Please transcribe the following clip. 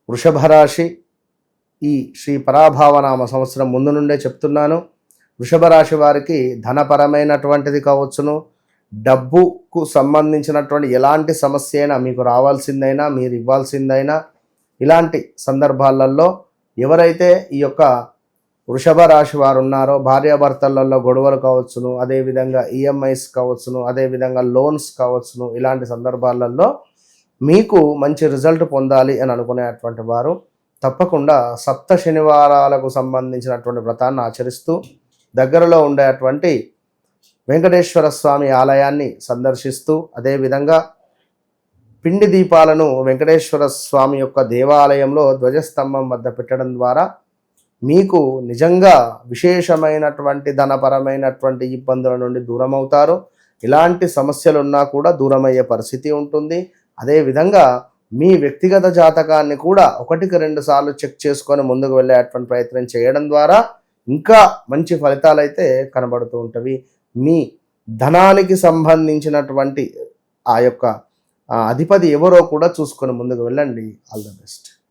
వృషభ రాశి ఈ శ్రీ పరాభావనామ సంవత్సరం ముందు నుండే చెప్తున్నాను. వృషభ రాశి వారికి ధనపరమైనటువంటిది కావచ్చును, డబ్బుకు సంబంధించినటువంటి ఎలాంటి సమస్య అయినా మీకు రావాల్సిందైనా మీరు ఇవ్వాల్సిందైనా ఇలాంటి సందర్భాలలో ఎవరైతే ఈ యొక్క వృషభ రాశి వారు ఉన్నారో భార్యాభర్తలలో గొడవలు కావచ్చును, అదేవిధంగా ఈఎంఐస్ కావచ్చును, అదేవిధంగా లోన్స్ కావచ్చును, ఇలాంటి సందర్భాలలో మీకు మంచి రిజల్ట్ పొందాలి అని అనుకునేటువంటి వారు తప్పకుండా సప్త శనివారాలకు సంబంధించినటువంటి వ్రతాన్ని ఆచరిస్తూ దగ్గరలో ఉండేటువంటి వెంకటేశ్వర స్వామి ఆలయాన్ని సందర్శిస్తూ అదేవిధంగా పిండి దీపాలను వెంకటేశ్వర స్వామి యొక్క దేవాలయంలో ధ్వజస్తంభం వద్ద పెట్టడం ద్వారా మీకు నిజంగా విశేషమైనటువంటి ధనపరమైనటువంటి ఇబ్బందుల నుండి దూరమవుతారు. ఇలాంటి సమస్యలున్నా కూడా దూరమయ్యే పరిస్థితి ఉంటుంది. అదేవిధంగా మీ వ్యక్తిగత జాతకాన్ని కూడా 1-2 సార్లు చెక్ చేసుకొని ముందుకు వెళ్ళేటువంటి ప్రయత్నం చేయడం ద్వారా ఇంకా మంచి ఫలితాలు అయితే కనబడుతూ ఉంటవి. మీ ధనానికి సంబంధించినటువంటి ఆ యొక్క అధిపతి ఎవరో కూడా చూసుకొని ముందుకు వెళ్ళండి. All the best.